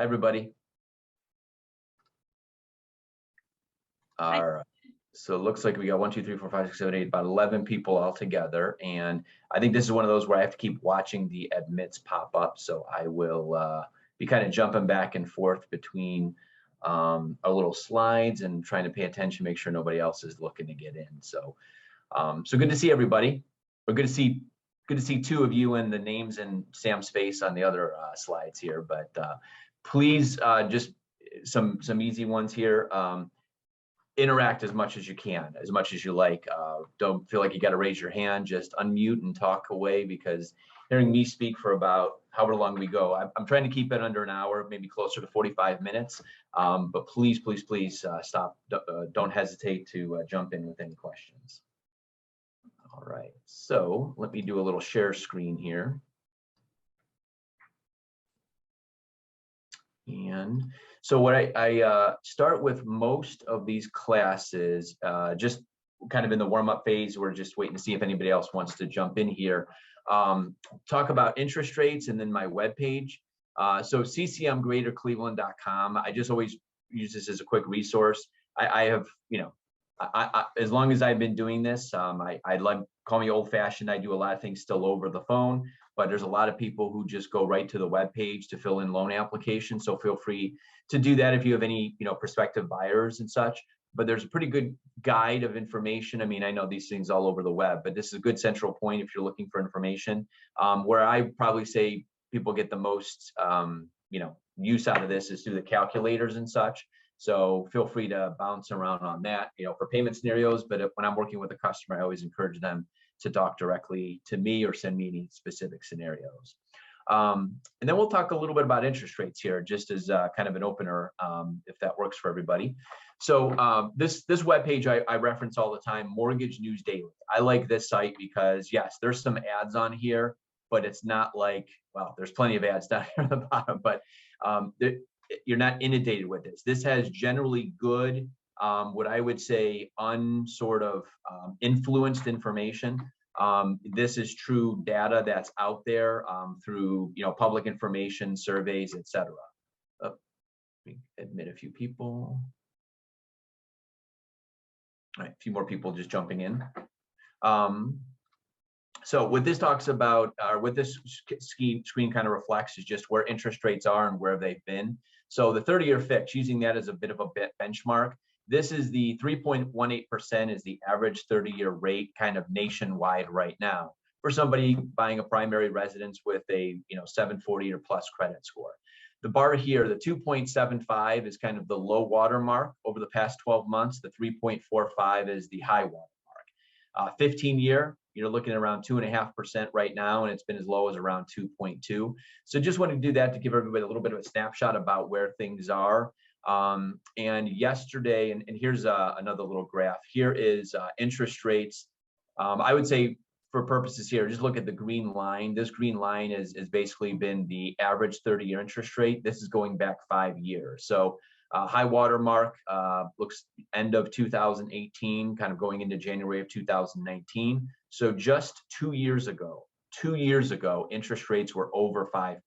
Hi, everybody. All right. So it looks like we got 1, 2, 3, 4, 5, 6, 7, 8, about 11 people all together. And I think this is one of those where I have to keep watching the admits pop up. So I will be kind of jumping back and forth between our little slides and trying to pay attention, make sure nobody else is looking to get in. So so good to see everybody. We're good to see two of you and the names in Sam's face on the other slides here. But please, just some easy ones here. Interact as much as you can, as much as you like. Don't feel like you got to raise your hand. Just unmute and talk away, because hearing me speak for about however long we go, I'm trying to keep it under an hour, maybe closer to 45 minutes. But please, please, please stop. Don't hesitate to jump in with any questions. All right, so let me do a little share screen here. And so what I start with most of these classes, just kind of in the warm-up phase, we're just waiting to see if anybody else wants to jump in here. Talk about interest rates and then my webpage. So ccmgreatercleveland.com. I just always use this as a quick resource. I have, as long as I've been doing this, I like, call me old-fashioned. I do a lot of things still over the phone, but there's a lot of people who just go right to the web page to fill in loan applications. So feel free to do that if you have any, prospective buyers and such. But there's a pretty good guide of information. I mean, I know these things all over the web, but this is a good central point if you're looking for information. Where I probably say people get the most, use out of this is through the calculators and such. So feel free to bounce around on that, for payment scenarios. But when I'm working with a customer, I always encourage them to talk directly to me or send me any specific scenarios. And then we'll talk a little bit about interest rates here, just as kind of an opener, if that works for everybody. So this webpage I reference all the time, Mortgage News Daily. I like this site because, yes, there's some ads on here, but it's not like, well, there's plenty of ads down here at the bottom, but you're not inundated with this. This has generally good, what I would say, influenced information. This is true data that's out there through public information, surveys, etc. Let me admit a few people. All right, a few more people just jumping in. So what this talks about, or what this screen kind of reflects, is just where interest rates are and where they've been. So the 30-year fix, using that as a bit of a benchmark, this is the 3.18% is the average 30-year rate kind of nationwide right now for somebody buying a primary residence with a 740 or plus credit score. The bar here, the 2.75 is kind of the low water mark over the past 12 months. The 3.45 is the high water mark. 15-year, you're looking at around 2.5% right now, and it's been as low as around 2.2. So just wanted to do that to give everybody a little bit of a snapshot about where things are. And yesterday, and here's another little graph. Here is interest rates. I would say, for purposes here, just look at the green line. This green line is basically been the average 30-year interest rate. This is going back 5 years. So high water mark looks end of 2018, kind of going into January of 2019. So just 2 years ago, interest rates were over 5%.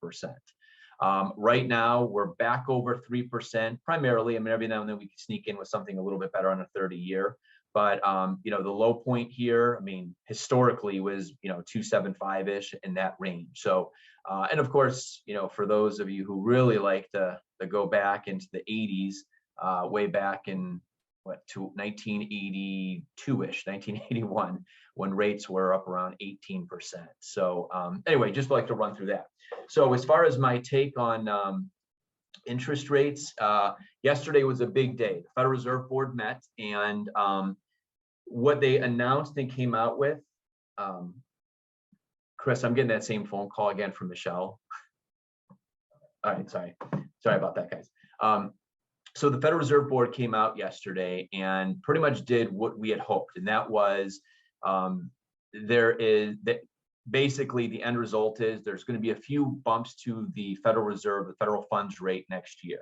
Right now, we're back over 3%, primarily. I mean, every now and then we can sneak in with something a little bit better on a 30-year. But, the low point here, I mean, historically was, 275-ish in that range. So, and of course, for those of you who really like to go back into the 80s, way back in, to 1982-ish, 1981, when rates were up around 18%. So anyway, just like to run through that. So as far as my take on interest rates, yesterday was a big day. The Federal Reserve Board met, and what they announced and came out with, Chris, I'm getting that same phone call again from Michelle. All right, sorry about that, guys. So the Federal Reserve Board came out yesterday and pretty much did what we had hoped, and that was basically the end result is there's going to be a few bumps to the Federal Reserve, the federal funds rate next year.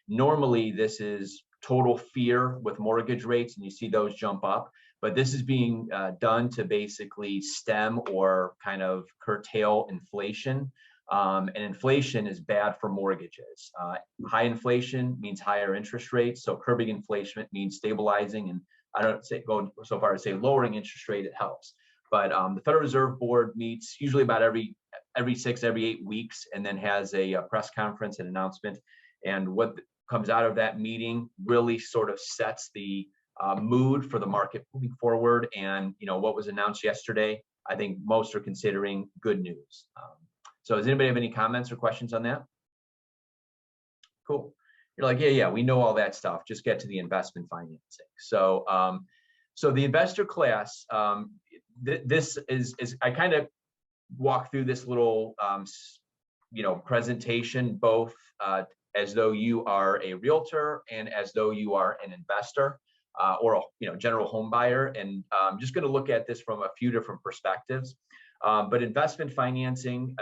Normally, this is total fear with mortgage rates, and you see those jump up, but this is being done to basically stem or kind of curtail inflation. And inflation is bad for mortgages. High inflation means higher interest rates. So curbing inflation means stabilizing, and I don't say go so far as say lowering interest rate. It helps, but the Federal Reserve Board meets usually about every 8 weeks, and then has a press conference and announcement. And what comes out of that meeting really sort of sets the mood for the market moving forward. And what was announced yesterday, I think most are considering good news. So does anybody have any comments or questions on that? Cool. You're like, yeah, we know all that stuff. Just get to the investment financing. So, so the investor class, this is I kind of walk through this little, presentation, both as though you are a realtor and as though you are an investor or a general home buyer. And I'm just going to look at this from a few different perspectives. But investment financing,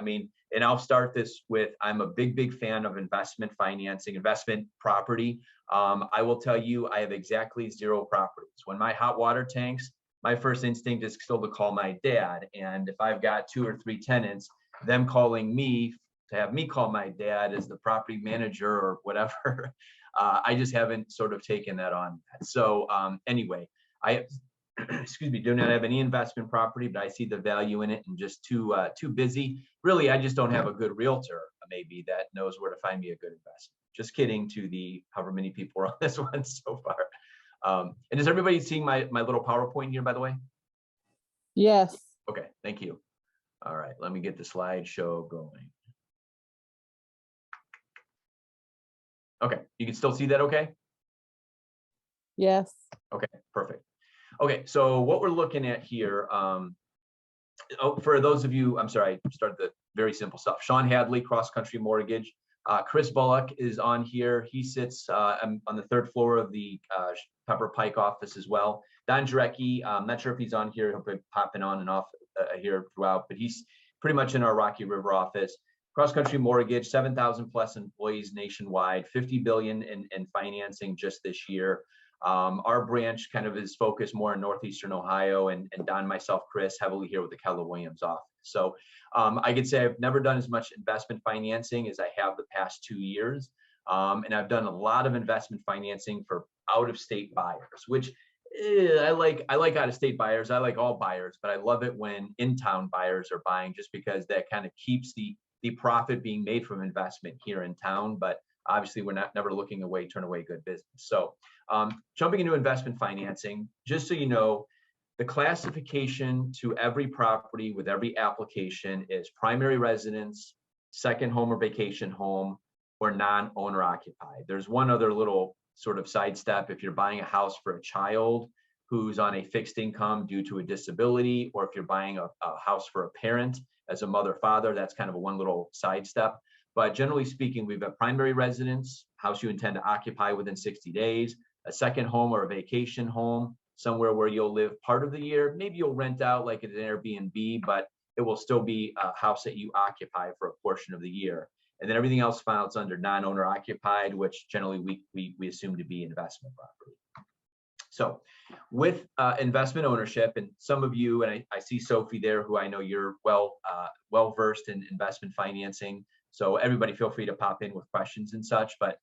and I'll start this with, I'm a big fan of investment financing, investment property. I will tell you, I have exactly 0 properties. When my hot water tanks, my first instinct is still to call my dad. And if I've got 2 or 3 tenants, them calling me to have me call my dad as the property manager or whatever, I just haven't sort of taken that on. So anyway, I excuse me, do not have any investment property, but I see the value in it, and just too busy. Really, I just don't have a good realtor maybe that knows where to find me a good investment. Just kidding to the however many people are on this one so far. And is everybody seeing my little PowerPoint here, by the way? Yes. Okay, thank you. All right, let me get the slideshow going. Okay, you can still see that okay? Yes. Okay, perfect. Okay, so what we're looking at here, for those of you, I'm sorry, I started the very simple stuff. Sean Hadley, Cross Country Mortgage. Chris Bullock is on here. He sits on the 3rd floor of the Pepper Pike office as well. Don Jarecki, I'm not sure if he's on here. He'll be popping on and off here throughout, but he's pretty much in our Rocky River office. Cross Country Mortgage, 7,000 plus employees nationwide, $50 billion in financing just this year. Our branch kind of is focused more in Northeastern Ohio, and Don, myself, Chris, heavily here with the Keller Williams office. So I could say I've never done as much investment financing as I have the past 2 years. And I've done a lot of investment financing for out-of-state buyers, which I like out-of-state buyers. I like all buyers, but I love it when in-town buyers are buying, just because that kind of keeps the profit being made from investment here in town. But obviously, we're never looking to turn away good business. So jumping into investment financing, just so you know, the classification to every property with every application is primary residence, second home or vacation home, or non-owner occupied. There's one other little sort of sidestep. If you're buying a house for a child who's on a fixed income due to a disability, or if you're buying a house for a parent as a mother, father, that's kind of a one little sidestep. But generally speaking, we've got primary residence, house you intend to occupy within 60 days, a second home or a vacation home, somewhere where you'll live part of the year. Maybe you'll rent out like at an Airbnb, but it will still be a house that you occupy for a portion of the year. And then everything else files under non-owner occupied, which generally we assume to be investment property. So with investment ownership, and some of you, and I see Sophie there, who I know you're well versed in investment financing. So everybody feel free to pop in with questions and such. But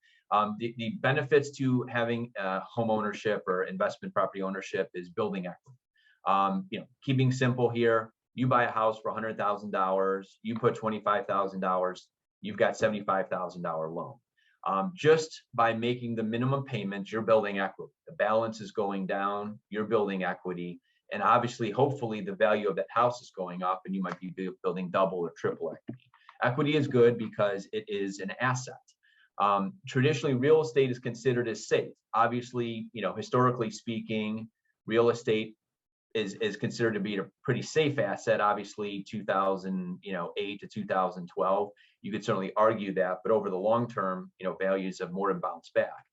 the benefits to having home ownership or investment property ownership is building equity. Keeping simple here, you buy a house for $100,000, you put $25,000, you've got $75,000 loan. Just by making the minimum payments, you're building equity. The balance is going down, you're building equity. And obviously, hopefully, the value of that house is going up, and you might be building double or triple equity. Equity is good because it is an asset. Traditionally, real estate is considered as safe. Obviously, historically speaking, real estate is considered to be a pretty safe asset. Obviously, 2008 to 2012, you could certainly argue that, but over the long term, values have more than bounced back.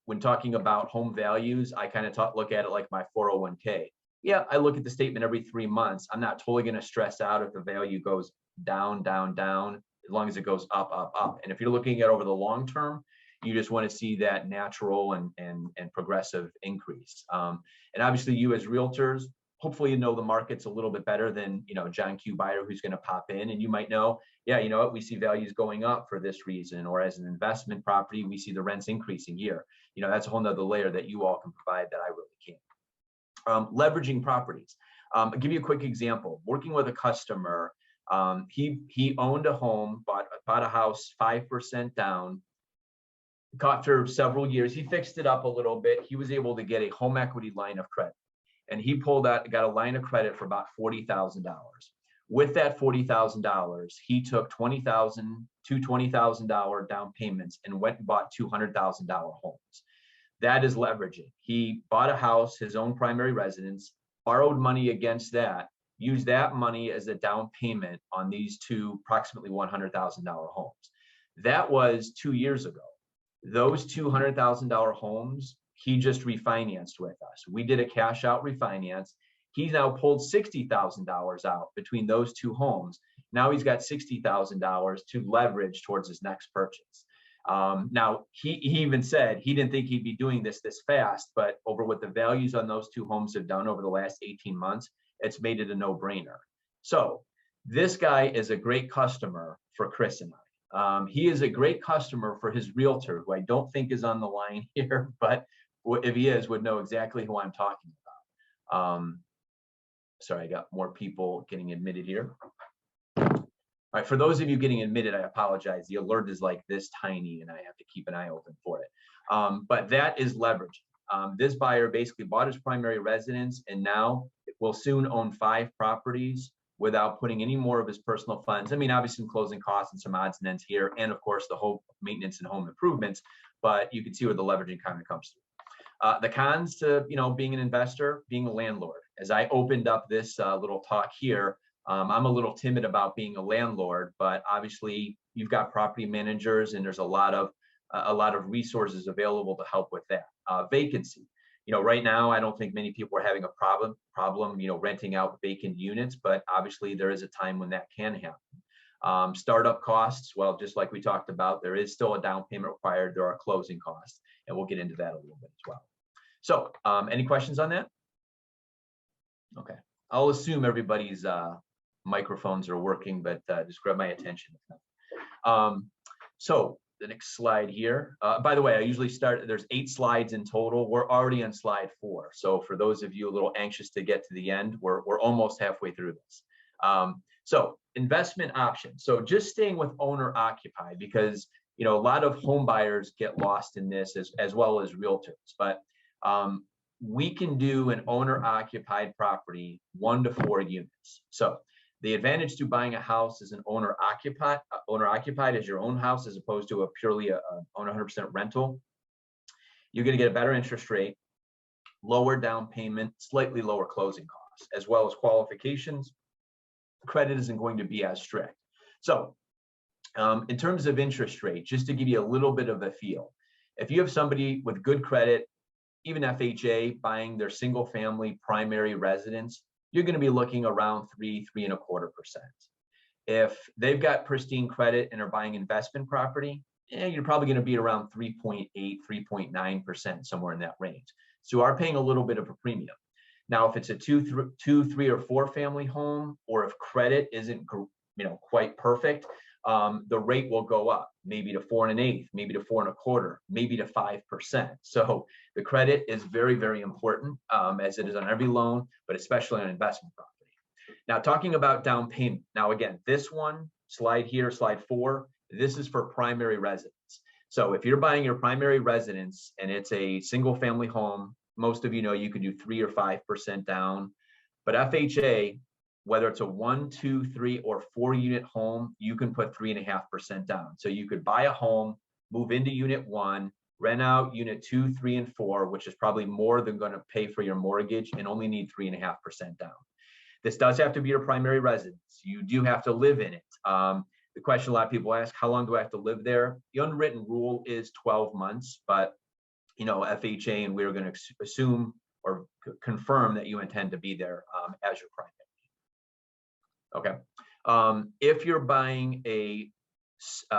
When talking about home values, I kind of look at it like my 401k. Yeah, I look at the statement every 3 months. I'm not totally going to stress out if the value goes down, down, down, as long as it goes up, up, up. And if you're looking at over the long term, you just want to see that natural and progressive increase. And obviously, you as realtors, hopefully you know the market's a little bit better than, you know, John Q buyer who's going to pop in, and you might know, yeah, you know what, we see values going up for this reason, or as an investment property, we see the rents increasing here. You know, that's a whole nother layer that you all can provide that I really can't. Leveraging properties. I'll give you a quick example. Working with a customer, he owned a home, bought a house 5% down. After several years, he fixed it up a little bit. He was able to get a home equity line of credit, and he got a line of credit for about $40,000. With that $40,000, he took two $20,000 down payments and went and bought $200,000 homes. That is leveraging. He bought a house, his own primary residence, borrowed money against that, used that money as a down payment on these two approximately $100,000 homes. That was 2 years ago. Those $200,000 homes, he just refinanced with us. We did a cash out refinance. He's now pulled $60,000 out between those two homes. Now he's got $60,000 to leverage towards his next purchase. Now, he even said he didn't think he'd be doing this fast, but over what the values on those two homes have done over the last 18 months, it's made it a no-brainer. So this guy is a great customer for Chris and I. He is a great customer for his realtor, who I don't think is on the line here, but if he is, would know exactly who I'm talking about. Sorry, I got more people getting admitted here. All right, for those of you getting admitted, I apologize. The alert is like this tiny, and I have to keep an eye open for it. But that is leverage. This buyer basically bought his primary residence, and now will soon own 5 properties without putting any more of his personal funds. I mean, obviously some closing costs and some odds and ends here, and of course the whole maintenance and home improvements, but you can see where the leveraging kind of comes through. The cons to, you know, being an investor, being a landlord. As I opened up this little talk here, I'm a little timid about being a landlord, but obviously you've got property managers, and there's a lot of resources available to help with that. Vacancy. You know, right now, I don't think many people are having a problem, you know, renting out vacant units, but obviously there is a time when that can happen. Startup costs, well, just like we talked about, there is still a down payment required. There are closing costs, and we'll get into that a little bit as well. So any questions on that? Okay, I'll assume everybody's microphones are working, but just grab my attention. So the next slide here. By the way, I usually start, there's 8 slides in total. We're already on slide 4. So for those of you a little anxious to get to the end, we're almost halfway through this. So investment options. So just staying with owner occupied, because, you know, a lot of home buyers get lost in this as well as realtors, but we can do an owner occupied property 1 to 4 units. So the advantage to buying a house as an owner occupied as your own house, as opposed to a purely own 100% rental, you're going to get a better interest rate, lower down payment, slightly lower closing costs, as well as qualifications. Credit isn't going to be as strict. So in terms of interest rate, just to give you a little bit of a feel, if you have somebody with good credit, even FHA, buying their single family primary residence, you're going to be looking around 3.25%. If they've got pristine credit and are buying investment property, you're probably going to be around 3.8, 3.9%, somewhere in that range. So you are paying a little bit of a premium. Now, if it's a 2, 3, or 4 family home, or if credit isn't, you know, quite perfect, the rate will go up, maybe to 4 1/8, maybe to 4 1/4, maybe to 5%. So the credit is very, very important, as it is on every loan, but especially on investment property. Now, talking about down payment. Now, again, this one slide here, slide 4, this is for primary residence. So if you're buying your primary residence and it's a single family home, most of you know you can do 3 or 5% down, but FHA, whether it's a 1, 2, 3, or 4 unit home, you can put 3.5% down. So you could buy a home, move into unit 1, rent out unit 2, 3, and 4, which is probably more than going to pay for your mortgage, and only need 3.5% down. This does have to be your primary residence. You do have to live in it. The question a lot of people ask, how long do I have to live there? The unwritten rule is 12 months, but you know, FHA and we're going to assume or confirm that you intend to be there as your primary. Okay. If you're buying a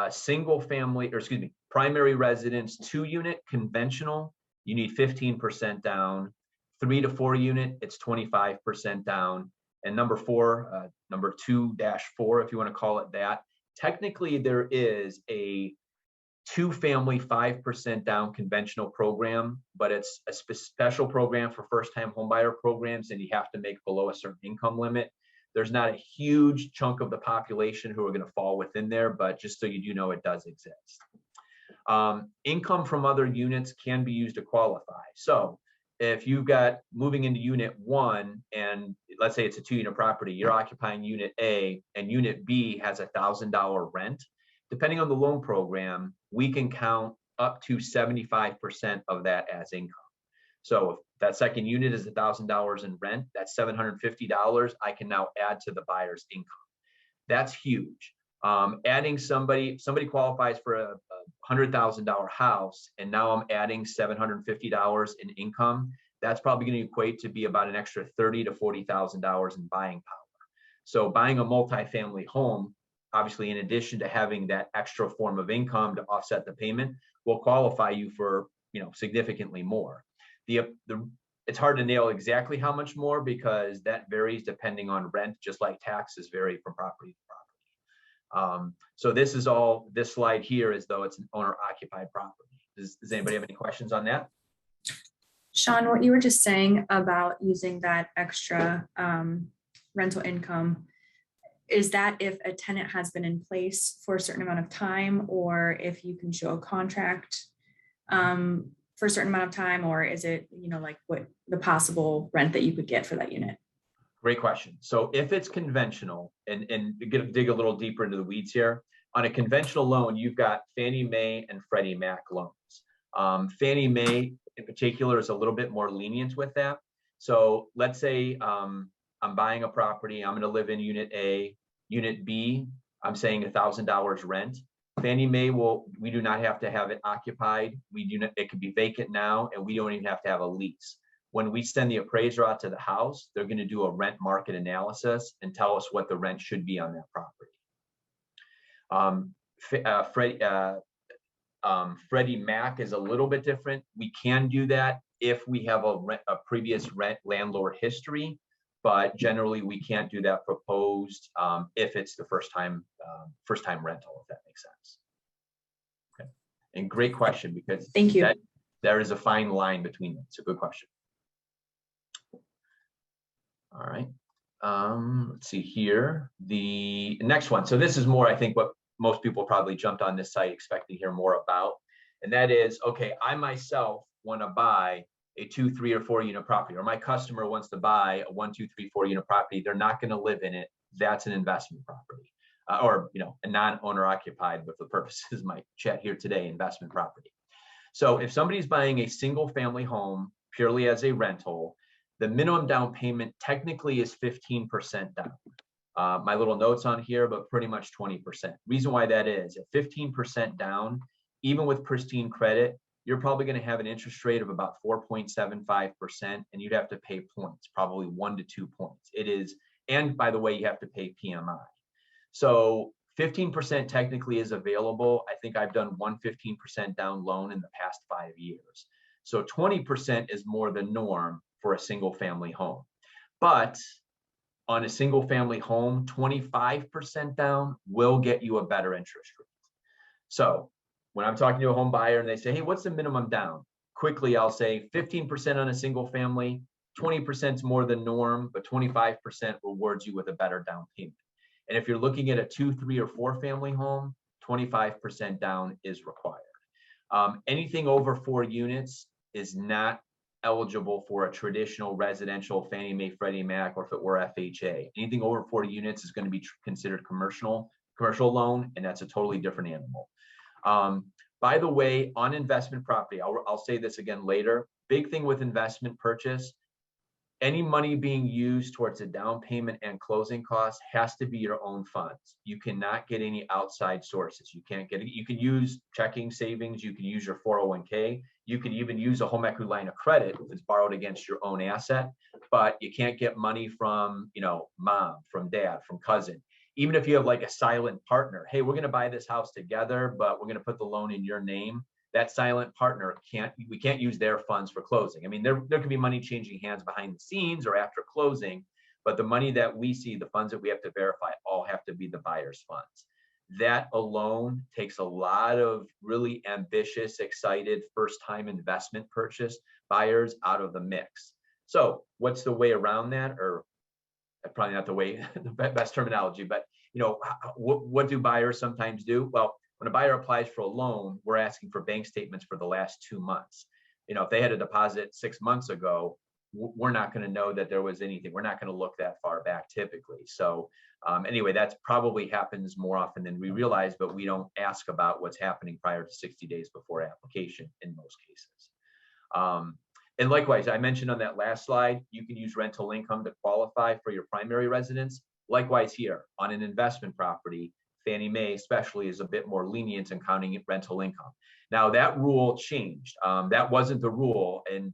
single family, or excuse me, primary residence 2 unit conventional, you need 15% down. 3 to 4 unit, it's 25% down. And number 4, number 2-4, if you want to call it that, technically there is a 2-family 5% down conventional program, but it's a special program for first-time homebuyer programs, and you have to make below a certain income limit. There's not a huge chunk of the population who are going to fall within there, but just so you do know, it does exist. Income from other units can be used to qualify. So if you've got moving into unit 1, and let's say it's a 2-unit property, you're occupying unit A and unit B has $1,000 rent, depending on the loan program, we can count up to 75% of that as income. So if that second unit is $1,000 in rent, that's $750 I can now add to the buyer's income. That's huge. Adding somebody qualifies for a $100,000 house, and now I'm adding $750 in income. That's probably going to equate to be about an extra $30,000 to $40,000 in buying power. So buying a multifamily home, obviously, in addition to having that extra form of income to offset the payment, will qualify you for, significantly more. It's hard to nail exactly how much more because that varies depending on rent, just like taxes vary from property to property. So this slide here is though it's an owner-occupied property. Does anybody have any questions on that? Sean, what you were just saying about using that extra rental income, is that if a tenant has been in place for a certain amount of time, or if you can show a contract for a certain amount of time, or is it, like what the possible rent that you could get for that unit? Great question. So if it's conventional, and dig a little deeper into the weeds here, on a conventional loan, you've got Fannie Mae and Freddie Mac loans. Fannie Mae in particular is a little bit more lenient with that. So let's say I'm buying a property, I'm going to live in unit A, unit B, I'm saying $1,000 rent. Fannie Mae we do not have to have it occupied. It could be vacant now, and we don't even have to have a lease. When we send the appraiser out to the house, they're going to do a rent market analysis and tell us what the rent should be on that property. Freddie Mac is a little bit different. We can do that if we have a previous landlord history, but generally we can't do that proposed if it's the first time rental, if that makes sense. Okay. And great question, because thank you. There is a fine line between them. It's a good question. All right. Let's see here. The next one. So this is more, I think, what most people probably jumped on this site expecting to hear more about. And that is, okay, I myself want to buy a 2, 3, or 4 unit property, or my customer wants to buy a 1, 2, 3, 4 unit property. They're not going to live in it. That's an investment property, or a non-owner occupied, but for the purposes of my chat here today, investment property. So if somebody's buying a single family home purely as a rental, the minimum down payment technically is 15% down. My little notes on here, but pretty much 20%. Reason why that is, at 15% down, even with pristine credit, you're probably going to have an interest rate of about 4.75%, and you'd have to pay points, probably 1 to 2 points. It is, and by the way, you have to pay PMI. So 15% technically is available. I think I've done one 15% down loan in the past 5 years. So 20% is more the norm for a single family home. But on a single family home, 25% down will get you a better interest rate. So when I'm talking to a home buyer and they say, hey, what's the minimum down? Quickly, I'll say 15% on a single family, 20% is more the norm, but 25% rewards you with a better down payment. And if you're looking at a 2, 3, or 4 family home, 25% down is required. Anything over 4 units is not eligible for a traditional residential Fannie Mae, Freddie Mac, or if it were FHA. Anything over 4 units is going to be considered commercial loan, and that's a totally different animal. By the way, on investment property, I'll say this again later, big thing with investment purchase, any money being used towards a down payment and closing costs has to be your own funds. You cannot get any outside sources. You can't get it. You can use checking savings. You can use your 401k. You can even use a home equity line of credit if it's borrowed against your own asset, but you can't get money from, mom, from dad, from cousin. Even if you have like a silent partner, hey, we're going to buy this house together, but we're going to put the loan in your name. that silent partner we can't use their funds for closing. I mean, there can be money changing hands behind the scenes or after closing, but the money that we see, the funds that we have to verify, all have to be the buyer's funds. That alone takes a lot of really ambitious, excited first-time investment purchase buyers out of the mix. So what's the way around that? Or probably not the way, the best terminology, but what do buyers sometimes do? Well, when a buyer applies for a loan, we're asking for bank statements for the last 2 months. If they had a deposit 6 months ago, we're not going to know that there was anything. We're not going to look that far back typically. So anyway, that's probably happens more often than we realize, but we don't ask about what's happening prior to 60 days before application in most cases. And likewise, I mentioned on that last slide, you can use rental income to qualify for your primary residence. Likewise here, on an investment property, Fannie Mae especially is a bit more lenient in counting rental income. Now that rule changed. That wasn't the rule. And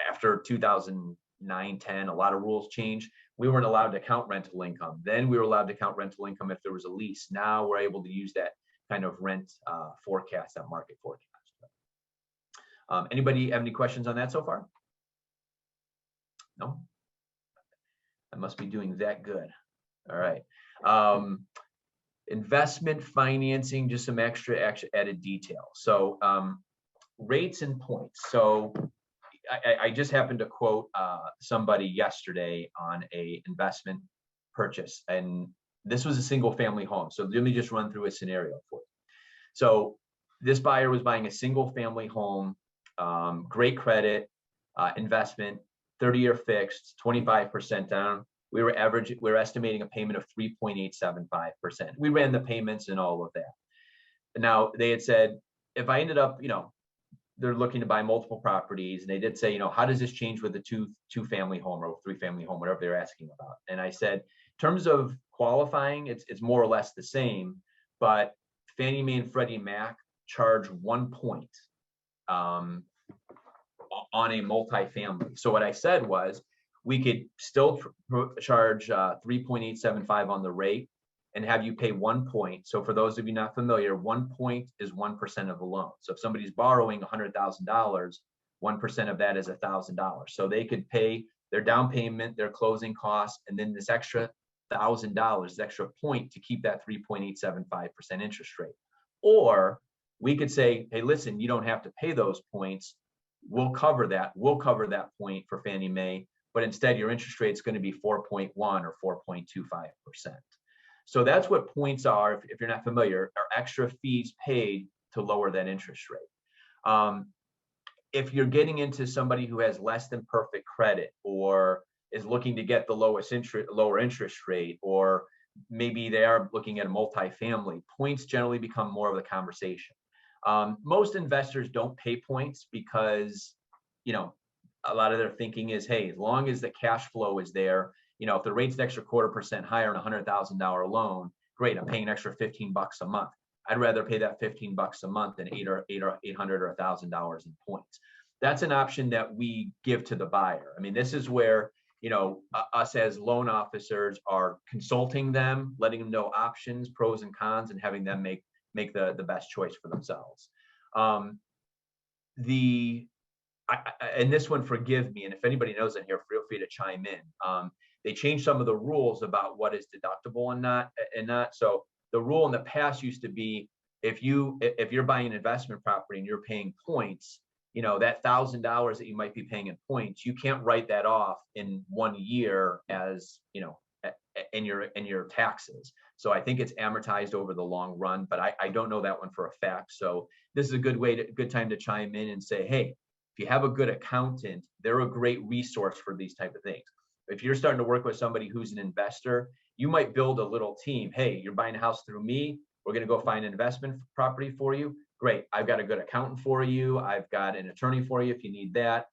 after 2009, 10, a lot of rules changed. We weren't allowed to count rental income. Then we were allowed to count rental income if there was a lease. Now we're able to use that kind of rent forecast, that market forecast. Anybody have any questions on that so far? No? I must be doing that good. All right. Investment financing, just some extra added detail. So rates and points. So I just happened to quote somebody yesterday on a investment purchase, and this was a single family home. So let me just run through a scenario for you. So this buyer was buying a single family home, great credit, investment, 30-year fixed, 25% down. We were estimating a payment of 3.875%. We ran the payments and all of that. Now they had said, if I ended up, they're looking to buy multiple properties, and they did say, how does this change with a two family home or 3-family home, whatever they're asking about? And I said, in terms of qualifying, it's more or less the same, but Fannie Mae and Freddie Mac charge 1 point on a multifamily. So what I said was, we could still charge 3.875 on the rate and have you pay 1 point. So for those of you not familiar, 1 point is 1% of the loan. So if somebody's borrowing $100,000, 1% of that is $1,000. So they could pay their down payment, their closing costs, and then this extra $1,000, this extra point to keep that 3.875% interest rate. Or we could say, hey, listen, you don't have to pay those points. We'll cover that. We'll cover that point for Fannie Mae, but instead your interest rate is going to be 4.1 or 4.25%. So that's what points are, if you're not familiar, are extra fees paid to lower that interest rate. If you're getting into somebody who has less than perfect credit or is looking to get the lower interest rate, or maybe they are looking at a multifamily, points generally become more of the conversation. Most investors don't pay points because, a lot of their thinking is, hey, as long as the cash flow is there, if the rate's an extra 0.25% higher on a $100,000 loan, great, I'm paying an extra $15 a month. I'd rather pay that $15 a month than $800 or $1,000 in points. That's an option that we give to the buyer. I mean, this is where, us as loan officers are consulting them, letting them know options, pros and cons, and having them make the best choice for themselves. And this one, forgive me, and if anybody knows in here, feel free to chime in. They changed some of the rules about what is deductible and not. So the rule in the past used to be, if you're buying an investment property and you're paying points, that $1,000 that you might be paying in points, you can't write that off in 1 year as in your taxes. So I think it's amortized over the long run, but I don't know that one for a fact. So this is a good time to chime in and say, hey, if you have a good accountant, they're a great resource for these type of things. If you're starting to work with somebody who's an investor, you might build a little team. Hey, you're buying a house through me. We're going to go find an investment property for you. Great. I've got a good accountant for you. I've got an attorney for you if you need that.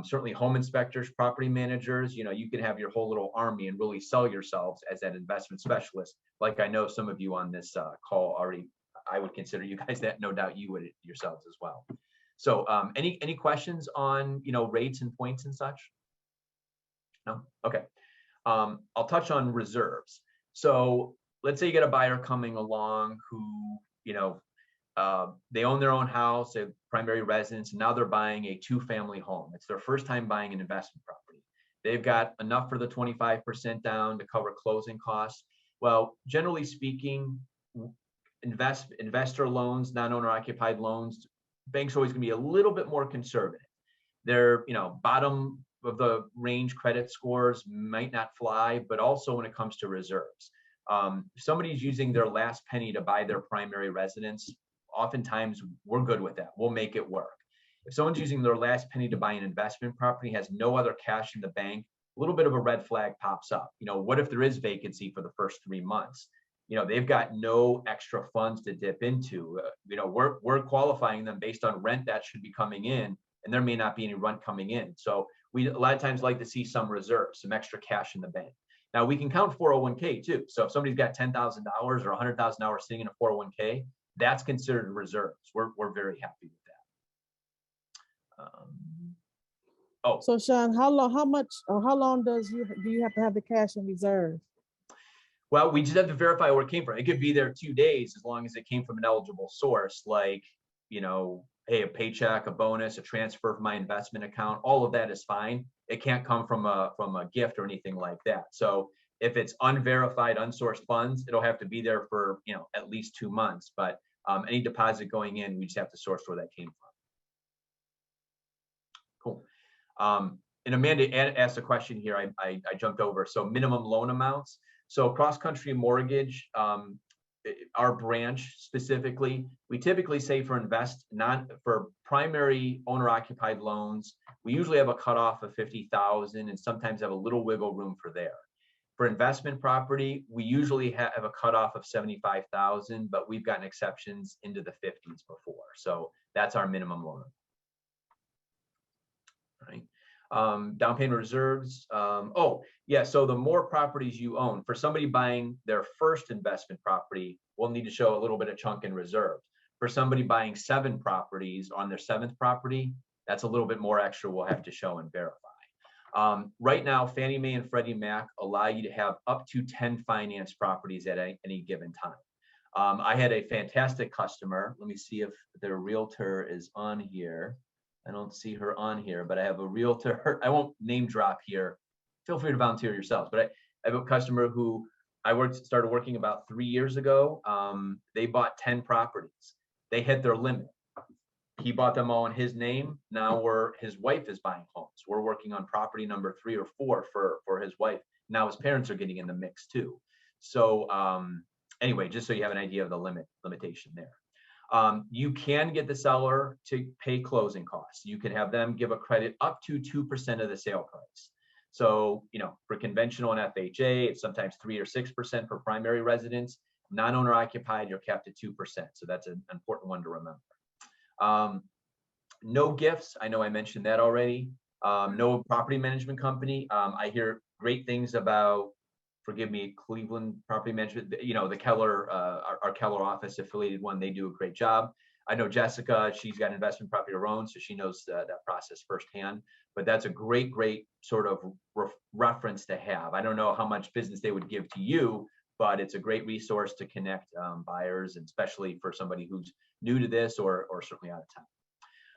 Certainly home inspectors, property managers, you can have your whole little army and really sell yourselves as that investment specialist. Like I know some of you on this call already, I would consider you guys that, no doubt you would yourselves as well. So any questions on, rates and points and such? No? Okay. I'll touch on reserves. So let's say you get a buyer coming along who, they own their own house, a primary residence, and now they're buying a 2-family home. It's their first time buying an investment property. They've got enough for the 25% down to cover closing costs. Well, generally speaking, investor loans, non-owner occupied loans, banks are always going to be a little bit more conservative. Their, bottom of the range credit scores might not fly, but also when it comes to reserves. If somebody's using their last penny to buy their primary residence, oftentimes we're good with that. We'll make it work. If someone's using their last penny to buy an investment property, has no other cash in the bank, a little bit of a red flag pops up. What if there is vacancy for the first 3 months? They've got no extra funds to dip into. We're qualifying them based on rent that should be coming in, and there may not be any rent coming in. So we a lot of times like to see some reserves, some extra cash in the bank. Now we can count 401k too. So if somebody's got $10,000 or $100,000 sitting in a 401k, that's considered reserves. We're very happy with that. So Sean, how long do you have to have the cash in reserve? Well, we just have to verify where it came from. It could be there 2 days as long as it came from an eligible source, like, hey, a paycheck, a bonus, a transfer from my investment account. All of that is fine. It can't come from a gift or anything like that. So if it's unverified, unsourced funds, it'll have to be there for at least 2 months. But any deposit going in, we just have to source where that came from. Cool. And Amanda asked a question here. I jumped over. So minimum loan amounts. So cross-country mortgage, our branch specifically, we typically say for primary owner-occupied loans, we usually have a cutoff of 50,000 and sometimes have a little wiggle room for there. For investment property, we usually have a cutoff of 75,000, but we've gotten exceptions into the 50s before. So that's our minimum loan. All right. Down payment reserves. So the more properties you own, for somebody buying their first investment property, we'll need to show a little bit of chunk in reserve. For somebody buying 7 properties on their 7th property, that's a little bit more extra we'll have to show and verify. Right now, Fannie Mae and Freddie Mac allow you to have up to 10 finance properties at any given time. I had a fantastic customer. Let me see if their realtor is on here. I don't see her on here, but I have a realtor. I won't name drop here. Feel free to volunteer yourselves. But I have a customer who started working about 3 years ago. They bought 10 properties. They hit their limit. He bought them all in his name. Now his wife is buying homes. We're working on property number 3 or 4 for his wife. Now his parents are getting in the mix too. So anyway, just so you have an idea of the limitation there. You can get the seller to pay closing costs. You can have them give a credit up to 2% of the sale price. So, for conventional and FHA, it's sometimes 3 or 6% for primary residence. Non-owner occupied, you're capped at 2%. So that's an important one to remember. No gifts. I know I mentioned that already. No property management company. I hear great things about, forgive me, Cleveland Property Management, the Keller, our Keller office affiliated one, they do a great job. I know Jessica, she's got investment property of her own, so she knows that process firsthand, but that's a great sort of reference to have. I don't know how much business they would give to you, but it's a great resource to connect buyers, and especially for somebody who's new to this or certainly out of time.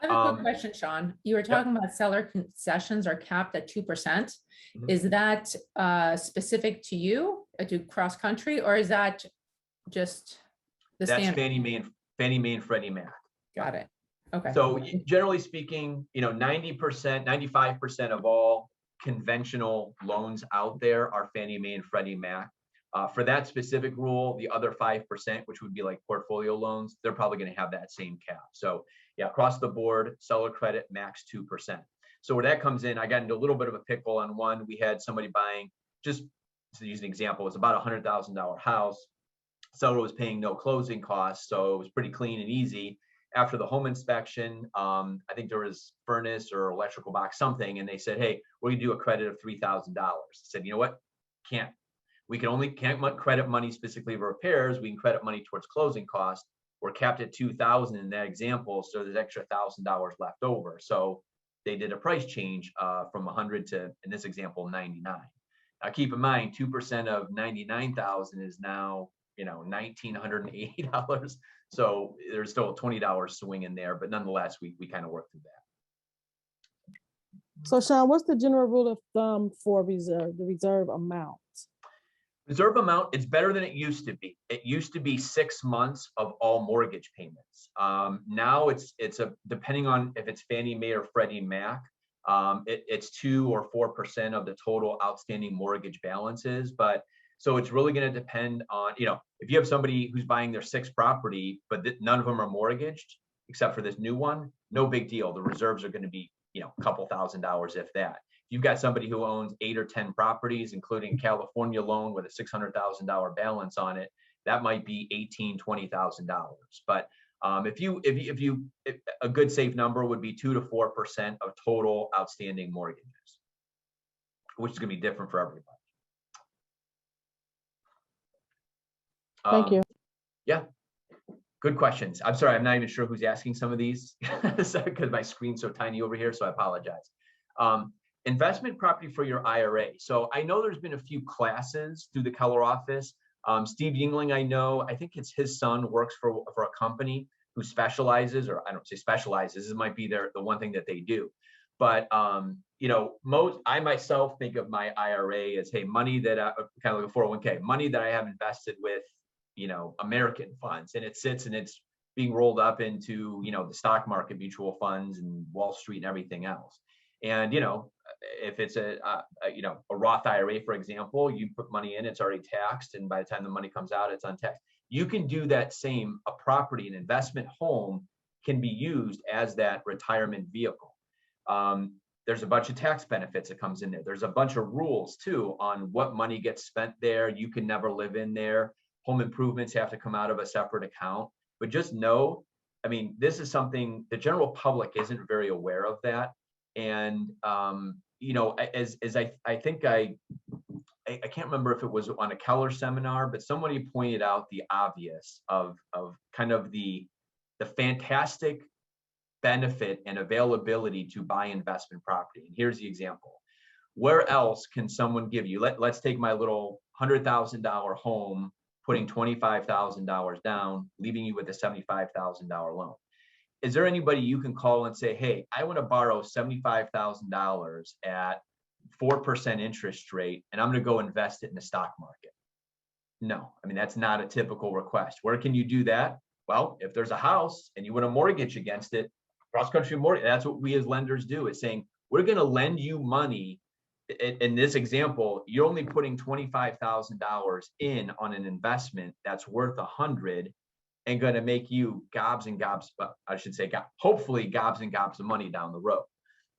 I have a quick question, Sean. You were talking about seller concessions are capped at 2%. Mm-hmm. Is that specific to you, to cross country, or is that just the standard? That's Fannie Mae and Freddie Mac. Got it. Okay. So generally speaking, 90%, 95% of all conventional loans out there are Fannie Mae and Freddie Mac. For that specific rule, the other 5%, which would be like portfolio loans, they're probably going to have that same cap. So yeah, across the board, seller credit max 2%. So where that comes in, I got into a little bit of a pickle on one. We had somebody buying, just to use an example, it was about $100,000 house. Seller was paying no closing costs, so it was pretty clean and easy. After the home inspection, I think there was furnace or electrical box, something, and they said, hey, we're gonna do a credit of $3,000. I said, you know what? Can't credit money specifically for repairs. We can credit money towards closing costs. We're capped at $2,000 in that example, so there's extra $1,000 left over. So they did a price change from 100 to, in this example, 99. Now keep in mind, 2% of 99,000 is now, $1,980. So there's still a $20 swing in there, but nonetheless, we kind of work through that. So Sean, what's the general rule of thumb for the reserve amount? Reserve amount, it's better than it used to be. It used to be 6 months of all mortgage payments. Now it's depending on if it's Fannie Mae or Freddie Mac, it's 2 or 4% of the total outstanding mortgage balances. But so it's really going to depend on, if you have somebody who's buying their 6th property, but none of them are mortgaged except for this new one, no big deal. The reserves are going to be, a couple $1,000s, if that. You've got somebody who owns 8 or 10 properties, including a California loan with a $600,000 balance on it, that might be $18,000, $20,000. But if a good safe number would be 2 to 4% of total outstanding mortgages, which is going to be different for everybody. Thank you. Yeah. Good questions. I'm sorry, I'm not even sure who's asking some of these because my screen's so tiny over here, so I apologize. Investment property for your IRA. So I know there's been a few classes through the Keller office. Steve Yingling, I think it's his son works for a company who specializes, or I don't say specializes, this might be the one thing that they do. But I myself think of my IRA as, hey, money that kind of like a 401k, money that I have invested with American funds, and it sits and it's being rolled up into the stock market, mutual funds, and Wall Street and everything else. And if it's a Roth IRA, for example, you put money in, it's already taxed, and by the time the money comes out, it's untaxed. You can do that same. A property, an investment home, can be used as that retirement vehicle. There's a bunch of tax benefits that comes in there. There's a bunch of rules too on what money gets spent there. You can never live in there. Home improvements have to come out of a separate account. But just know, this is something the general public isn't very aware of that. And as I think I can't remember if it was on a Keller seminar, but somebody pointed out the obvious of kind of the fantastic benefit and availability to buy investment property. And here's the example. Where else can someone give you, let's take my little $100,000 home, putting $25,000 down, leaving you with a $75,000 loan. Is there anybody you can call and say, hey, I want to borrow $75,000 at 4% interest rate, and I'm going to go invest it in the stock market? No, that's not a typical request. Where can you do that? Well, if there's a house and you want a mortgage against it, cross-country mortgage, that's what we as lenders do, is saying, we're going to lend you money. In this example, you're only putting $25,000 in on an investment that's worth $100 and going to make you gobs and gobs, I should say, hopefully gobs and gobs of money down the road.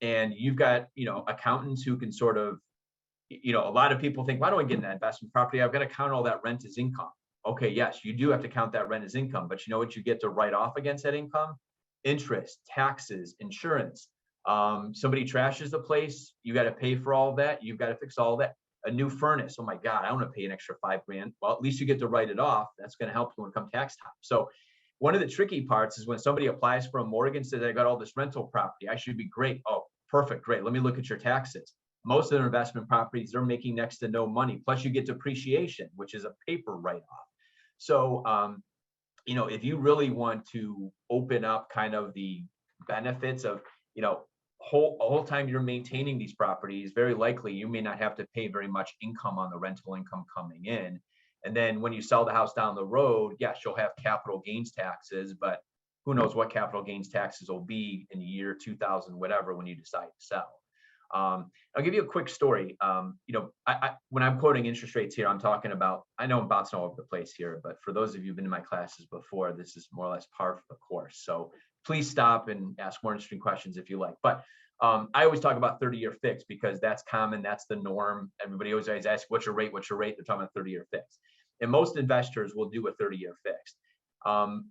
And you've got, accountants who can sort of, a lot of people think, why do I get an investment property? I've got to count all that rent as income. Okay, yes, you do have to count that rent as income, but you know what you get to write off against that income? Interest, taxes, insurance. Somebody trashes the place, you got to pay for all that. You've got to fix all that. A new furnace, oh my God, I want to pay an extra $5,000. Well, at least you get to write it off. That's going to help you when it comes tax time. So one of the tricky parts is when somebody applies for a mortgage and says, I got all this rental property, I should be great. Oh, perfect, great. Let me look at your taxes. Most of their investment properties, they're making next to no money. Plus you get depreciation, which is a paper write-off. So, if you really want to open up kind of the benefits of, whole time you're maintaining these properties, very likely you may not have to pay very much income on the rental income coming in. And then when you sell the house down the road, yes, you'll have capital gains taxes, but who knows what capital gains taxes will be in the year 2000, whatever, when you decide to sell. I'll give you a quick story. When I'm quoting interest rates here, I'm talking about, I know I'm bouncing all over the place here, but for those of you who've been in my classes before, this is more or less par for the course. So please stop and ask more interesting questions if you like. But I always talk about 30-year fixed because that's common, that's the norm. Everybody always asks, what's your rate? What's your rate? They're talking about 30-year fixed. And most investors will do a 30-year fixed.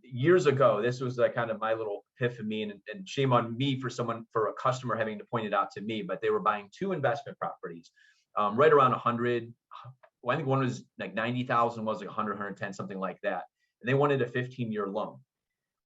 Years ago, this was kind of my little epiphany, and shame on me for a customer having to point it out to me, but they were buying 2 investment properties, right around 100. Well, I think one was like 90,000, was like 100, 110, something like that. And they wanted a 15-year loan.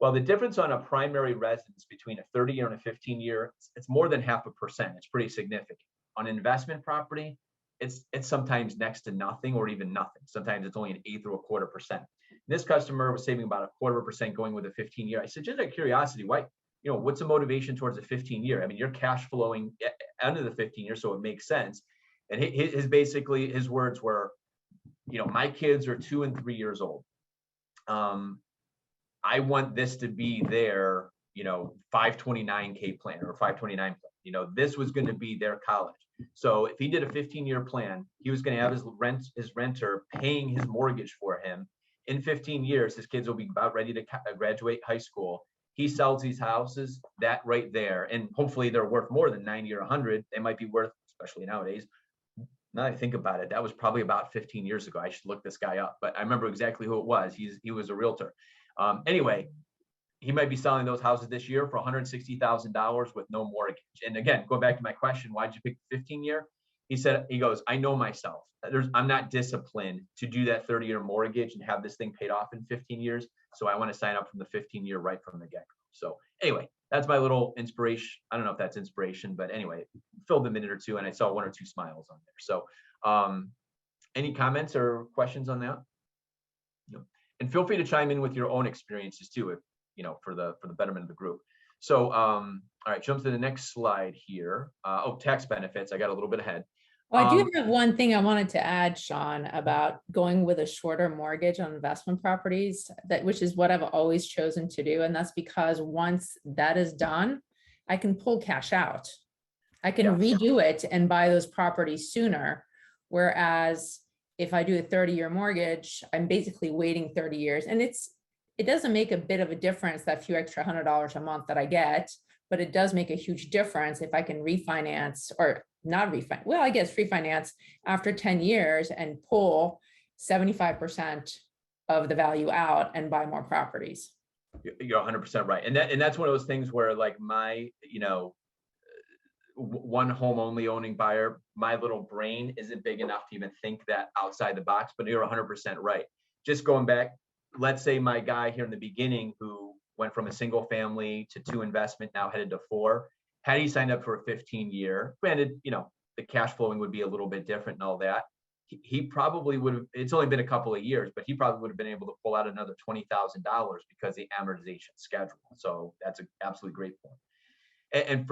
Well, the difference on a primary residence between a 30-year and a 15-year, it's more than 0.5%. It's pretty significant. On an investment property, it's sometimes next to nothing or even nothing. Sometimes it's only 1/8 or 1/4%. This customer was saving about 0.25% going with a 15-year. I said, just out of curiosity, why, what's the motivation towards a 15-year? I mean, you're cash flowing under the 15 years, so it makes sense. And his words were, my kids are 2 and 3 years old. I want this to be their, 529K plan or 529 plan. This was going to be their college. So if he did a 15-year plan, he was going to have his renter paying his mortgage for him. In 15 years, his kids will be about ready to graduate high school. He sells these houses, that right there, and hopefully they're worth more than 90 or 100. They might be worth, especially nowadays. Now that I think about it, that was probably about 15 years ago. I should look this guy up, but I remember exactly who it was. He was a realtor. Anyway, he might be selling those houses this year for $160,000 with no mortgage. And again, going back to my question, why'd you pick the 15-year? He goes, I know myself. I'm not disciplined to do that 30-year mortgage and have this thing paid off in 15 years. So I want to sign up from the 15-year right from the get-go. So anyway, that's my little inspiration. I don't know if that's inspiration, but anyway, filled a minute or two and I saw 1 or 2 smiles on there. So any comments or questions on that? No. And feel free to chime in with your own experiences too, if for the betterment of the group. So all right, jump to the next slide here. Tax benefits. I got a little bit ahead. Well, I do have one thing I wanted to add, Sean, about going with a shorter mortgage on investment properties, which is what I've always chosen to do. And that's because once that is done, I can pull cash out. I can redo it and buy those properties sooner. Whereas if I do a 30-year mortgage, I'm basically waiting 30 years. And it doesn't make a bit of a difference, that few extra $100 a month that I get, but it does make a huge difference if I can refinance or not refinance. Well, I guess refinance after 10 years and pull 75% of the value out and buy more properties. You're 100% right. And that's one of those things where like my, one home only owning buyer, my little brain isn't big enough to even think that outside the box, but you're 100% right. Just going back, let's say my guy here in the beginning who went from a single family to 2 investment, now headed to 4, had he signed up for a 15-year, granted, the cash flowing would be a little bit different and all that. He probably would have, it's only been a couple of years, but he probably would have been able to pull out another $20,000 because the amortization schedule. So that's an absolutely great point. And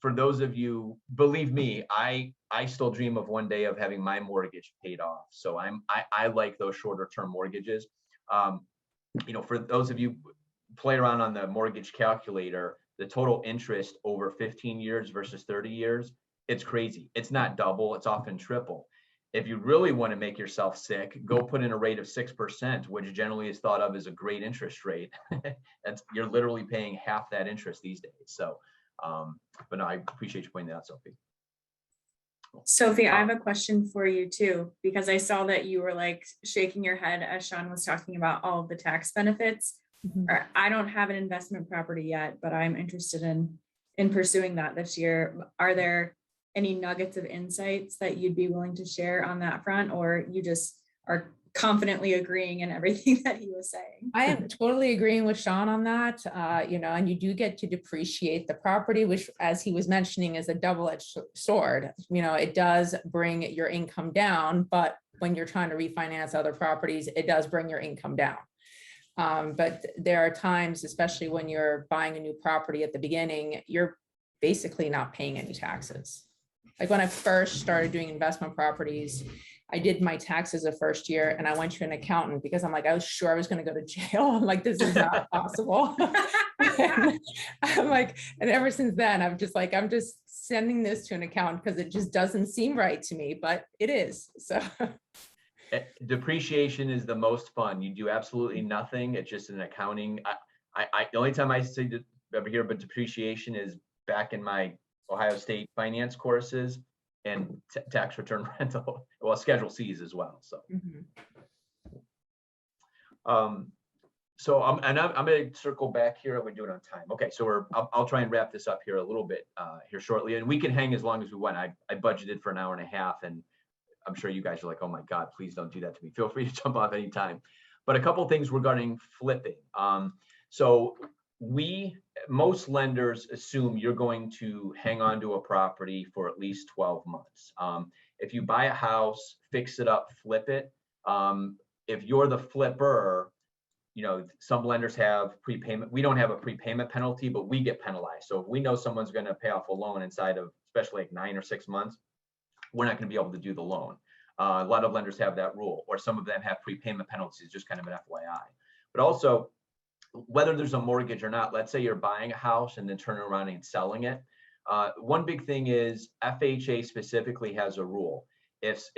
for those of you, believe me, I still dream of one day of having my mortgage paid off. So I like those shorter term mortgages. For those of you play around on the mortgage calculator, the total interest over 15 years versus 30 years, it's crazy. It's not double, it's often triple. If you really want to make yourself sick, go put in a rate of 6%, which generally is thought of as a great interest rate. You're literally paying half that interest these days. So, but no, I appreciate you pointing that out, Sophie. Sophie, I have a question for you too, because I saw that you were like shaking your head as Sean was talking about all of the tax benefits. Or I don't have an investment property yet, but I'm interested in pursuing that this year. Are there any nuggets of insights that you'd be willing to share on that front, or you just are confidently agreeing in everything that he was saying? I am totally agreeing with Sean on that, and you do get to depreciate the property, which, as he was mentioning, is a double-edged sword. It does bring your income down, but when you're trying to refinance other properties, it does bring your income down. But there are times, especially when you're buying a new property at the beginning, you're basically not paying any taxes. Like when I first started doing investment properties, I did my taxes the first year and I went to an accountant because I'm like, I was sure I was going to go to jail. I'm like, this is not possible. And I'm like, and ever since then, I'm just sending this to an accountant because it just doesn't seem right to me, but it is. So depreciation is the most fun. You do absolutely nothing. It's just an accounting. The only time I say that ever hear about depreciation is back in my Ohio State finance courses and tax return rental, well, Schedule C's as well. So, I'm going to circle back here. We're doing it on time. Okay, so I'll try and wrap this up here a little bit here shortly, and we can hang as long as we want. I budgeted for an hour and a half, and I'm sure you guys are like, oh my God, please don't do that to me. Feel free to jump off anytime. But a couple of things regarding flipping. So most lenders assume you're going to hang on to a property for at least 12 months. If you buy a house, fix it up, flip it, if you're the flipper, some lenders have prepayment. We don't have a prepayment penalty, but we get penalized. So if we know someone's going to pay off a loan inside of, especially like 9 or 6 months, we're not going to be able to do the loan. A lot of lenders have that rule, or some of them have prepayment penalties, just kind of an FYI. But also, whether there's a mortgage or not, let's say you're buying a house and then turning around and selling it. One big thing is FHA specifically has a rule. If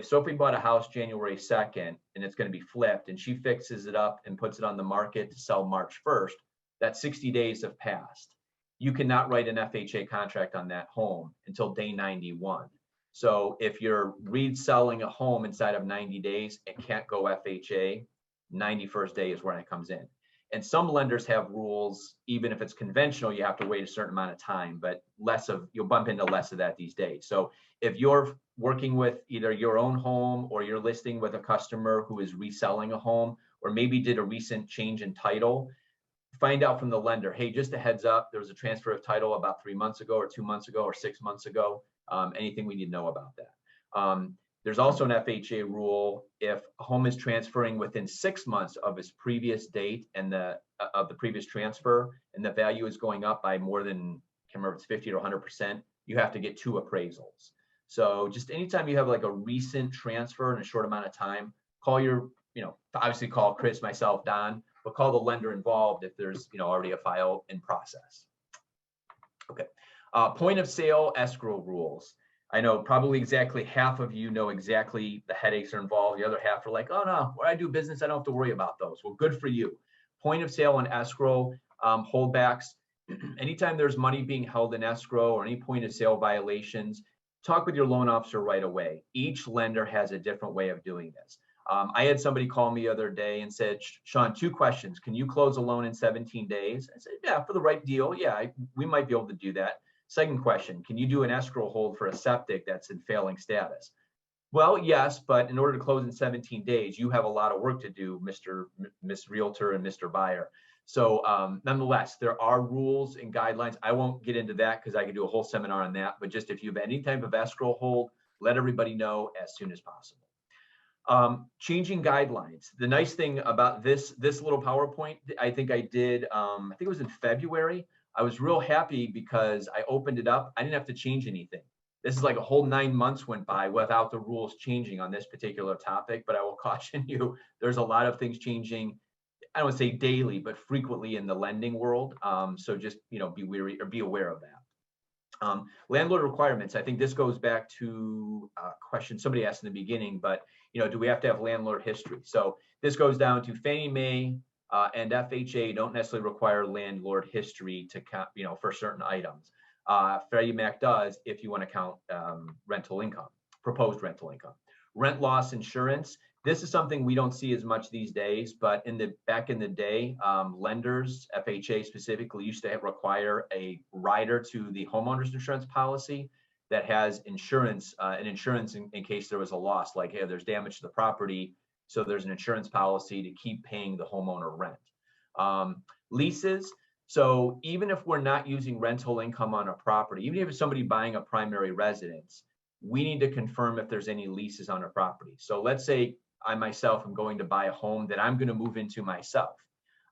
Sophie bought a house January 2nd and it's going to be flipped and she fixes it up and puts it on the market to sell March 1st, that 60 days have passed. You cannot write an FHA contract on that home until day 91. So if you're reselling a home inside of 90 days, it can't go FHA. 91st day is when it comes in. And some lenders have rules, even if it's conventional, you have to wait a certain amount of time, but you'll bump into less of that these days. So if you're working with either your own home or you're listing with a customer who is reselling a home, or maybe did a recent change in title, find out from the lender, hey, just a heads up, there was a transfer of title about 3 months ago or 2 months ago or 6 months ago. Anything we need to know about that. There's also an FHA rule if a home is transferring within 6 months of its previous date and of the previous transfer, and the value is going up by more than, I can't remember if it's 50 or 100%, you have to get 2 appraisals. So just anytime you have like a recent transfer in a short amount of time, obviously call Chris, myself, Don, but call the lender involved if there's already a file in process. Okay, point of sale escrow rules. I know probably exactly half of you know exactly the headaches are involved. The other half are like, oh no, where I do business, I don't have to worry about those. Well, good for you. Point of sale and escrow holdbacks. Anytime there's money being held in escrow or any point of sale violations, talk with your loan officer right away. Each lender has a different way of doing this. I had somebody call me the other day and said, Sean, 2 questions. Can you close a loan in 17 days? I said, yeah, for the right deal. Yeah, we might be able to do that. Second question, can you do an escrow hold for a septic that's in failing status? Well, yes, but in order to close in 17 days, you have a lot of work to do, Miss Realtor and Mr. Buyer. So nonetheless, there are rules and guidelines. I won't get into that because I could do a whole seminar on that, but just if you have any type of escrow hold, let everybody know as soon as possible. Changing guidelines. The nice thing about this little PowerPoint, I think I did, I think it was in February. I was real happy because I opened it up. I didn't have to change anything. This is like a whole 9 months went by without the rules changing on this particular topic, but I will caution you, there's a lot of things changing. I don't want to say daily, but frequently in the lending world. So just, be wary or be aware of that. Landlord requirements. I think this goes back to a question somebody asked in the beginning, but do we have to have landlord history? So this goes down to Fannie Mae and FHA don't necessarily require landlord history to count, for certain items. Freddie Mac does if you want to count rental income, proposed rental income. Rent loss insurance. This is something we don't see as much these days, but back in the day, lenders, FHA specifically, used to require a rider to the homeowner's insurance policy that has insurance, in case there was a loss, like, hey, there's damage to the property, so there's an insurance policy to keep paying the homeowner rent. Leases. So even if we're not using rental income on a property, even if it's somebody buying a primary residence, we need to confirm if there's any leases on a property. So let's say I myself am going to buy a home that I'm going to move into myself.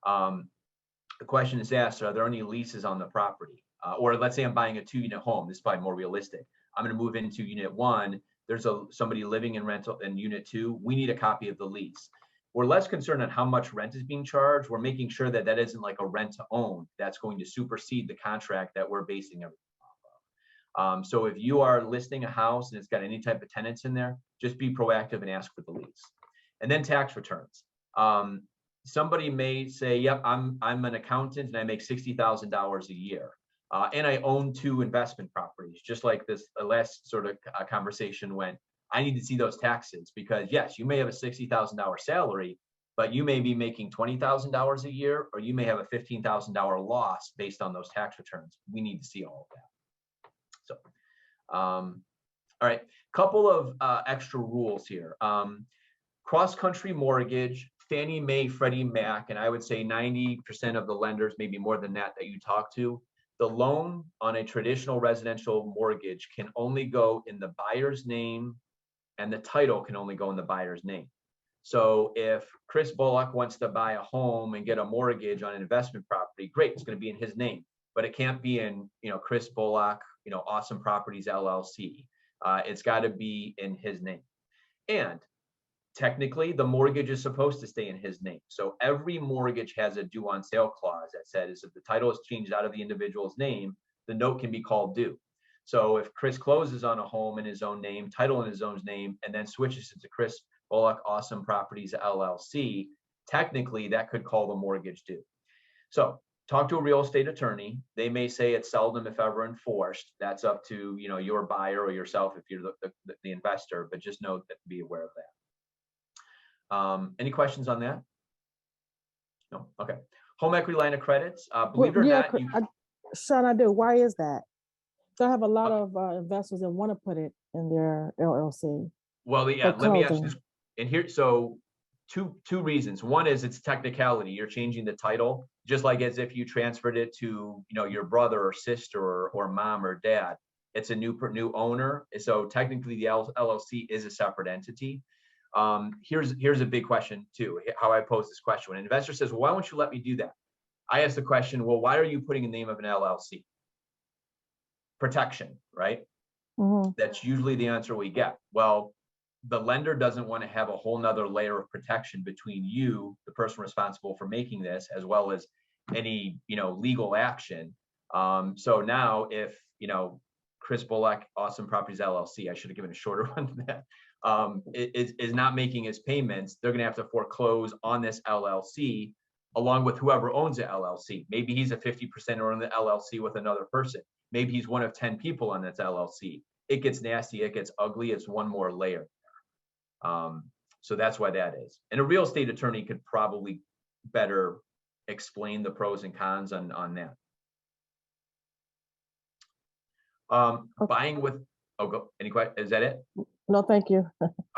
The question is asked, are there any leases on the property? Or let's say I'm buying a 2-unit home. This is probably more realistic. I'm going to move into unit 1. There's somebody living in rental in unit 2. We need a copy of the lease. We're less concerned on how much rent is being charged. We're making sure that that isn't like a rent to own that's going to supersede the contract that we're basing everything off of. So if you are listing a house and it's got any type of tenants in there, just be proactive and ask for the lease. And then tax returns. Somebody may say, yep, I'm an accountant and I make $60,000 a year. And I own 2 investment properties, just like this last sort of conversation went. I need to see those taxes because yes, you may have a $60,000 salary, but you may be making $20,000 a year, or you may have a $15,000 loss based on those tax returns. We need to see all of that. So, all right, couple of extra rules here. Cross-country mortgage, Fannie Mae, Freddie Mac, and I would say 90% of the lenders, maybe more than that you talk to, the loan on a traditional residential mortgage can only go in the buyer's name, and the title can only go in the buyer's name. So if Chris Bullock wants to buy a home and get a mortgage on an investment property, great, it's going to be in his name, but it can't be in, Chris Bullock, Awesome Properties LLC. It's got to be in his name. And technically, the mortgage is supposed to stay in his name. So every mortgage has a due on sale clause that says if the title is changed out of the individual's name, the note can be called due. So if Chris closes on a home in his own name, title in his own name, and then switches it to Chris Bullock Awesome Properties LLC, technically that could call the mortgage due. So talk to a real estate attorney. They may say it's seldom, if ever, enforced. That's up to your buyer or yourself if you're the investor, but just know that, be aware of that. Any questions on that? No. Okay. Home equity line of credits. Believe it or not, Sean, I do. Why is that? So I have a lot of investors that want to put it in their LLC. Well, yeah. Let me ask you this. And here, so two reasons. One is it's technicality. You're changing the title, just like as if you transferred it to your brother or sister or mom or dad. It's a new owner. So technically, the LLC is a separate entity. Here's a big question too. How I pose this question: when an investor says, "Well, why won't you let me do that?" I ask the question, "Well, why are you putting the name of an LLC?" Protection, right? Mm-hmm. That's usually the answer we get. Well, the lender doesn't want to have a whole nother layer of protection between you, the person responsible for making this, as well as any legal action. So now if Chris Bullock Awesome Properties LLC, I should have given a shorter one than that, is not making his payments, they're going to have to foreclose on this LLC along with whoever owns the LLC. Maybe he's a 50% owner in the LLC with another person. Maybe he's one of 10 people on this LLC. It gets nasty, it gets ugly. It's one more layer. So that's why that is. And a real estate attorney could probably better explain the pros and cons on that. Buying with, any question? Is that it? No, thank you.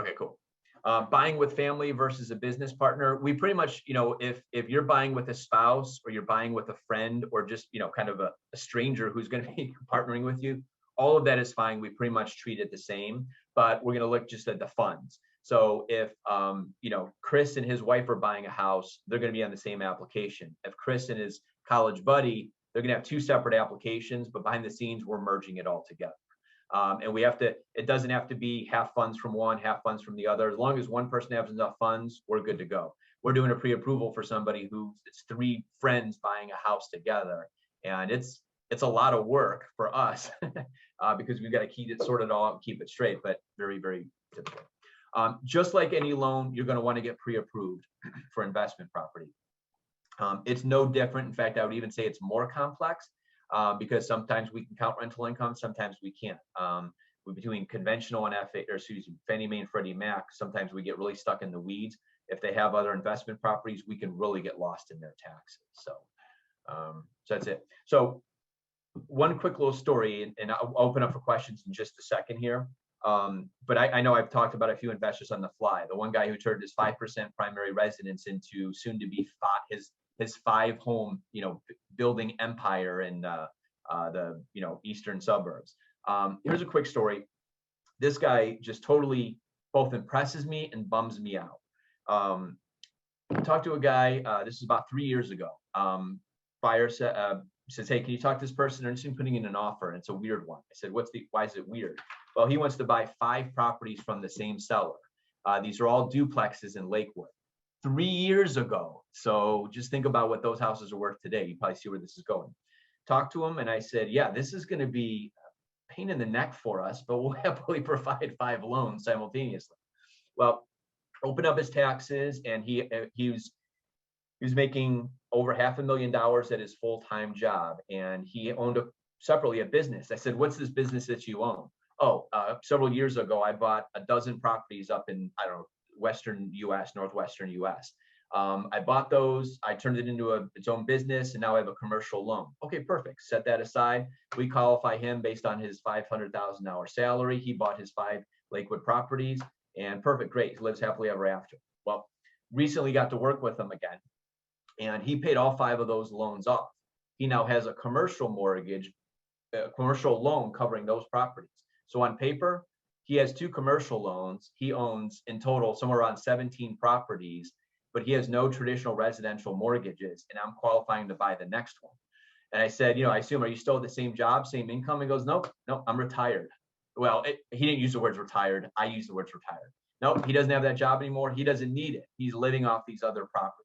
Okay, cool. Buying with family versus a business partner. We pretty much, if you're buying with a spouse or you're buying with a friend or just, kind of a stranger who's going to be partnering with you, all of that is fine. We pretty much treat it the same, but we're going to look just at the funds. So if, Chris and his wife are buying a house, they're going to be on the same application. If Chris and his college buddy, they're going to have two separate applications, but behind the scenes, we're merging it all together. And we have to, it doesn't have to be half funds from one, half funds from the other. As long as one person has enough funds, we're good to go. We're doing a pre-approval for somebody it's three friends buying a house together. And it's a lot of work for us because we've got to keep it sorted all out and keep it straight, but very, very typical. Just like any loan, you're going to want to get pre-approved for investment property. It's no different. In fact, I would even say it's more complex because sometimes we can count rental income, sometimes we can't. Between conventional and Fannie Mae and Freddie Mac, sometimes we get really stuck in the weeds. If they have other investment properties, we can really get lost in their taxes. So that's it. So one quick little story, and I'll open up for questions in just a second here. But I know I've talked about a few investors on the fly. The one guy who turned his 5% primary residence into soon to be his 5-home, building empire in the eastern suburbs. Here's a quick story. This guy just totally both impresses me and bums me out. I talked to a guy. This is about 3 years ago. Buyer says, "Hey, can you talk to this person? They're interested in putting in an offer." And it's a weird one. I said, why is it weird? Well, he wants to buy 5 properties from the same seller. These are all duplexes in Lakewood. 3 years ago. So just think about what those houses are worth today. You probably see where this is going. Talked to him and I said, yeah, this is going to be a pain in the neck for us, but we'll happily provide 5 loans simultaneously. Well, opened up his taxes and he was making over $500,000 at his full-time job, and he owned separately a business. I said, "What's this business that you own?" "Oh, several years ago, I bought a dozen properties up in, I don't know, Western U.S., Northwestern U.S. I bought those, I turned it into its own business, and now I have a commercial loan." "Okay, perfect. Set that aside. We qualify him based on his $500,000 salary. He bought his 5 Lakewood properties, and perfect, great. He lives happily ever after." Well, recently got to work with him again, and he paid all 5 of those loans off. He now has a commercial mortgage, a commercial loan covering those properties. So on paper, He has 2 commercial loans. He owns in total somewhere around 17 properties, but he has no traditional residential mortgages, and I'm qualifying to buy the next one. And I said, I assume, are you still at the same job, same income? He goes, nope, I'm retired. Well, he didn't use the words retired. I use the words retired. Nope, he doesn't have that job anymore. He doesn't need it. He's living off these other properties.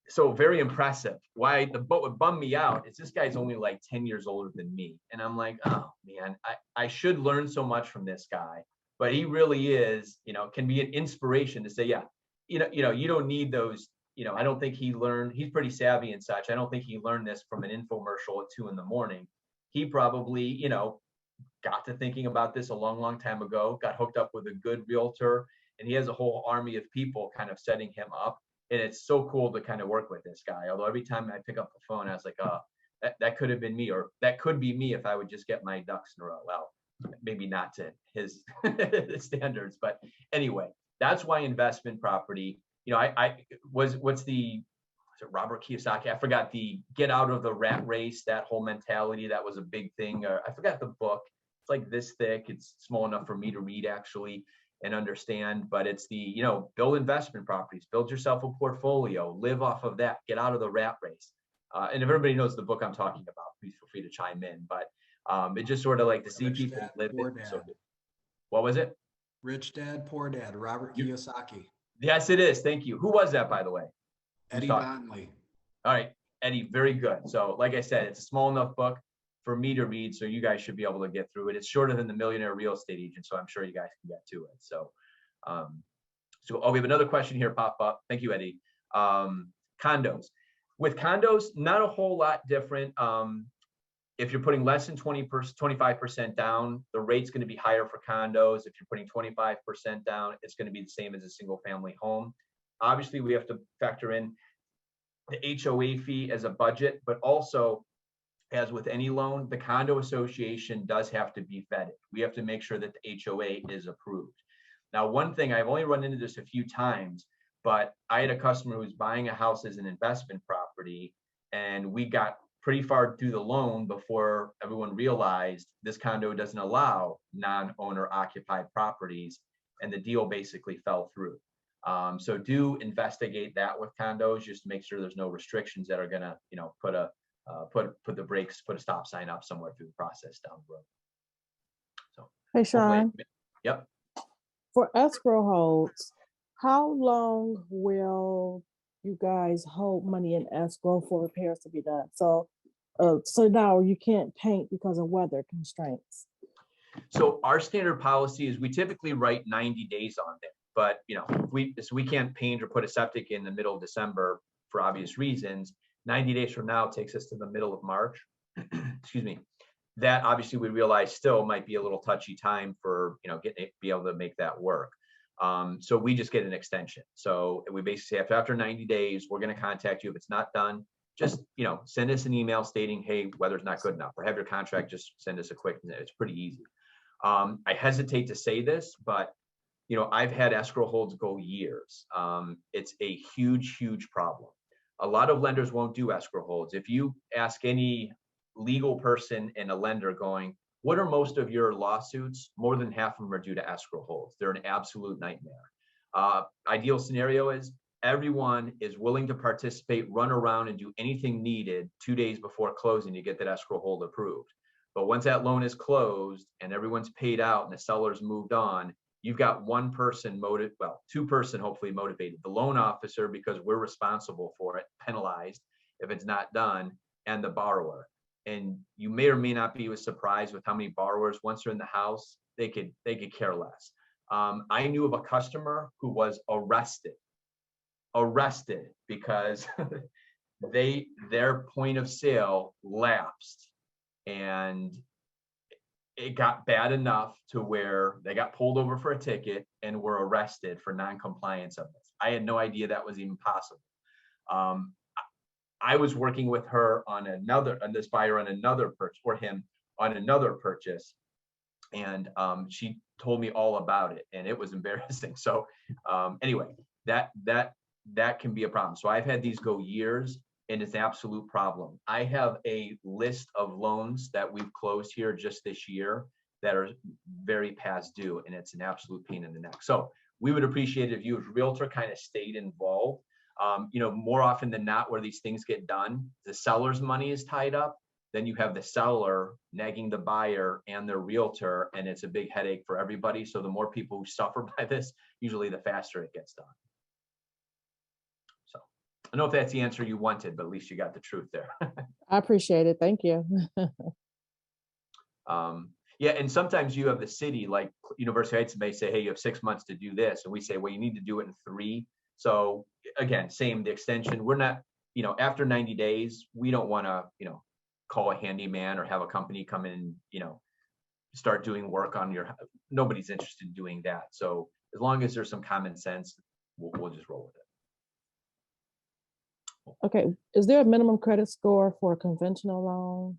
So very impressive. Why what bummed me out is this guy's only like 10 years older than me. And I'm like, oh man, I should learn so much from this guy, but he really is, can be an inspiration to say, yeah, you don't need those, I don't think he learned, he's pretty savvy and such. I don't think he learned this from an infomercial at 2 a.m. He probably, got to thinking about this a long, long time ago, got hooked up with a good realtor, and he has a whole army of people kind of setting him up. And it's so cool to kind of work with this guy. Although every time I pick up the phone, I was like, oh, that could have been me, or that could be me if I would just get my ducks in a row. Well, maybe not to his standards, but anyway, that's why investment property, was it Robert Kiyosaki? I forgot the get out of the rat race, that whole mentality. That was a big thing. I forgot the book. It's like this thick. It's small enough for me to read actually and understand, but it's the, build investment properties, build yourself a portfolio, live off of that, get out of the rat race. And if everybody knows the book I'm talking about, please feel free to chime in. But it just sort of like to see people live it. So, what was it? Rich Dad, Poor Dad, Robert Kiyosaki. Yes, it is. Thank you. Who was that, by the way? Eddie Donnelly. All right, Eddie, very good. So like I said, it's a small enough book for me to read, so you guys should be able to get through it. It's shorter than The Millionaire Real Estate Agent, so I'm sure you guys can get to it. So, we have another question here pop up. Thank you, Eddie. Condos. With condos, not a whole lot different. If you're putting less than 25% down, the rate's going to be higher for condos. If you're putting 25% down, it's going to be the same as a single family home. Obviously, we have to factor in the HOA fee as a budget, but also, as with any loan, the condo association does have to be vetted. We have to make sure that the HOA is approved. Now, one thing, I've only run into this a few times, but I had a customer who was buying a house as an investment property, and we got pretty far through the loan before everyone realized this condo doesn't allow non-owner occupied properties, and the deal basically fell through. So do investigate that with condos, just to make sure there's no restrictions that are gonna, put the brakes, put a stop sign up somewhere through the process down the road. So, Hey, Sean. Yep. For escrow holds, how long will you guys hold money in escrow for repairs to be done? So now you can't paint because of weather constraints. So our standard policy is we typically write 90 days on there, but we can't paint or put a septic in the middle of December for obvious reasons. 90 days from now takes us to the middle of March. Excuse me. That obviously we realize still might be a little touchy time for, be able to make that work. So we just get an extension. So we basically say after 90 days, we're going to contact you. If it's not done, just, send us an email stating, hey, weather's not good enough, or have your contract just send us a quick, it's pretty easy. I hesitate to say this, but, I've had escrow holds go years. It's a huge, huge problem. A lot of lenders won't do escrow holds. If you ask any legal person and a lender going, what are most of your lawsuits? More than half of them are due to escrow holds. They're an absolute nightmare. Ideal scenario is everyone is willing to participate, run around and do anything needed 2 days before closing to get that escrow hold approved. But once that loan is closed and everyone's paid out and the seller's moved on, you've got one person two-person hopefully motivated. The loan officer, because we're responsible for it, penalized if it's not done, and the borrower. And you may or may not be surprised with how many borrowers, once they're in the house, they could care less. I knew of a customer who was arrested because their point of sale lapsed, and it got bad enough to where they got pulled over for a ticket and were arrested for non-compliance of this. I had no idea that was even possible. I was working with her on this buyer on another purchase, or him on another purchase, and she told me all about it, and it was embarrassing. So anyway, that can be a problem. So I've had these go years, and it's an absolute problem. I have a list of loans that we've closed here just this year that are very past due, and it's an absolute pain in the neck. So we would appreciate it if you as a realtor kind of stayed involved. More often than not, where these things get done, the seller's money is tied up. Then you have the seller nagging the buyer and the realtor, and it's a big headache for everybody. So the more people who suffer by this, usually the faster it gets done. So I don't know if that's the answer you wanted, but at least you got the truth there. I appreciate it. Thank you. Yeah, and sometimes you have the city, like University Heights, may say, hey, you have 6 months to do this. And we say, well, you need to do it in 3. So again, same, the extension, we're not, after 90 days, we don't want to, call a handyman or have a company come in, start doing work on your, nobody's interested in doing that. So as long as there's some common sense, we'll just roll with it. Okay. Is there a minimum credit score for a conventional loan?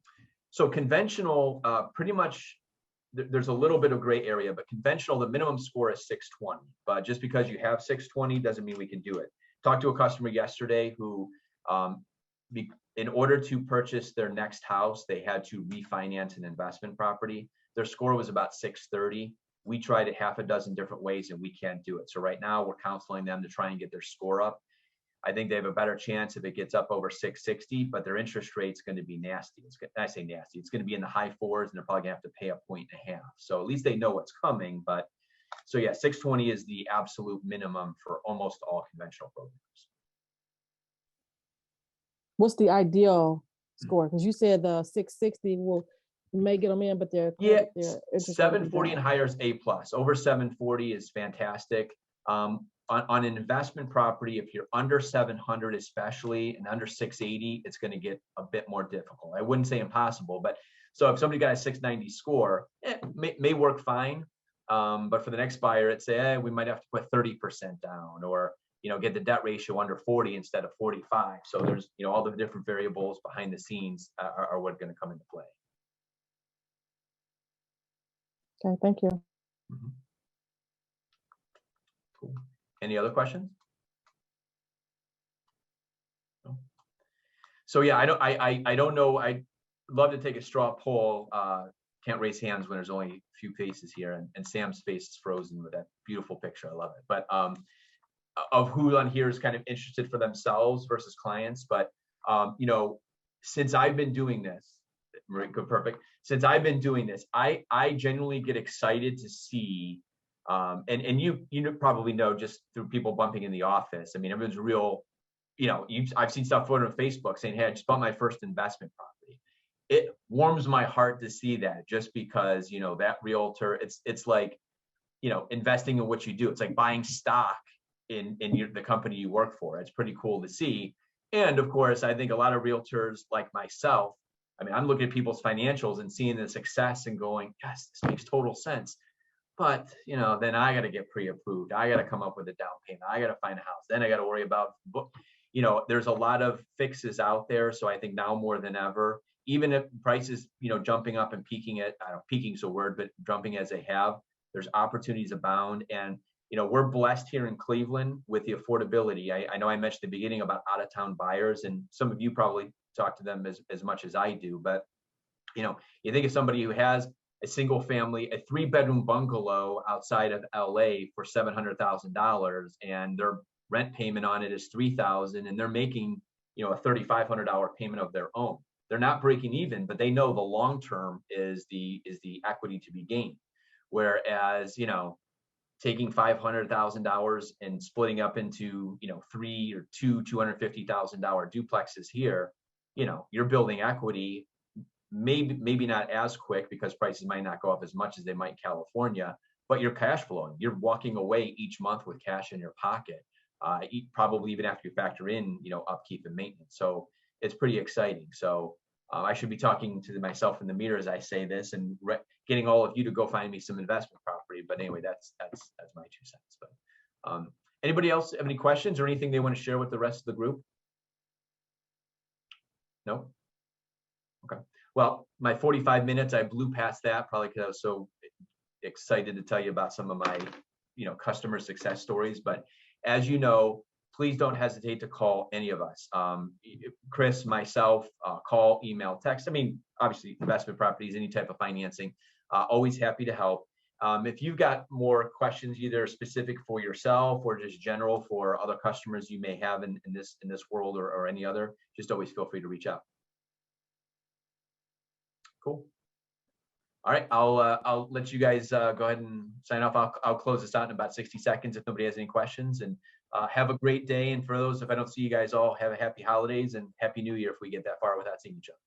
So conventional, pretty much, there's a little bit of gray area, but conventional, the minimum score is 620. But just because you have 620 doesn't mean we can do it. Talked to a customer yesterday who, in order to purchase their next house, they had to refinance an investment property. Their score was about 630. We tried it half a dozen different ways and we can't do it. So right now we're counseling them to try and get their score up. I think they have a better chance if it gets up over 660, but their interest rate's going to be nasty. I say nasty. It's going to be in the high 4s, and they're probably going to have to pay 1.5 points. So at least they know what's coming. But so yeah, 620 is the absolute minimum for almost all conventional programs. What's the ideal score? Because you said the 660 will may get them in, but they're 740 and higher is A+. Over 740 is fantastic. On an investment property, if you're under 700 especially, and under 680, it's going to get a bit more difficult. I wouldn't say impossible, but so if somebody got a 690 score, it may work fine. But for the next buyer, it's say, we might have to put 30% down, or get the debt ratio under 40 instead of 45. So there's all the different variables behind the scenes are what are going to come into play. Okay, thank you. Mm-hmm. Cool. Any other questions? No. So yeah, I don't know. I'd love to take a straw poll. Can't raise hands when there's only a few faces here, and Sam's face is frozen with that beautiful picture. I love it. But of who on here is kind of interested for themselves versus clients. But since I've been doing this, perfect. Since I've been doing this, I genuinely get excited to see. And you probably know just through people bumping in the office. I mean, everyone's real, I've seen stuff on Facebook saying, hey, I just bought my first investment property. It warms my heart to see that, just because, that realtor, it's like, investing in what you do. It's like buying stock in the company you work for. It's pretty cool to see. And of course, I think a lot of realtors like myself, I mean, I'm looking at people's financials and seeing the success and going, yes, this makes total sense. But, then I got to get pre-approved. I got to come up with a down payment. I got to find a house. Then I got to worry about, there's a lot of fixes out there. So I think now more than ever, even if prices, jumping up and peaking at, I don't know, peaking's a word, but jumping as they have, there's opportunities abound. And, we're blessed here in Cleveland with the affordability. I know I mentioned at the beginning about out-of-town buyers, and some of you probably talk to them as much as I do. But, you think of somebody who has a single family, a 3-bedroom bungalow outside of LA for $700,000, and their rent payment on it is $3,000, and they're making, a $3,500 payment of their own. They're not breaking even, but they know the long term is the equity to be gained. Whereas, taking $500,000 and splitting up into, 3 or 2 $250,000 duplexes here, you're building equity. Maybe not as quick, because prices might not go up as much as they might in California, but you're cash flowing. You're walking away each month with cash in your pocket, probably even after you factor in, upkeep and maintenance. So it's pretty exciting. So I should be talking to myself in the mirror as I say this, and getting all of you to go find me some investment property. But anyway, that's my 2 cents. But anybody else have any questions or anything they want to share with the rest of the group? No? Okay. Well, my 45 minutes, I blew past that, probably because I was so excited to tell you about some of my, customer success stories. But as you know, please don't hesitate to call any of us. Chris, myself, call, email, text. I mean, obviously investment properties, any type of financing. Always happy to help. If you've got more questions, either specific for yourself or just general for other customers you may have in this world or any other, just always feel free to reach out. Cool. All right, I'll let you guys go ahead and sign off. I'll close this out in about 60 seconds if nobody has any questions. And have a great day. And for those, if I don't see you guys all, have a happy holidays and happy New Year if we get that far without seeing each other.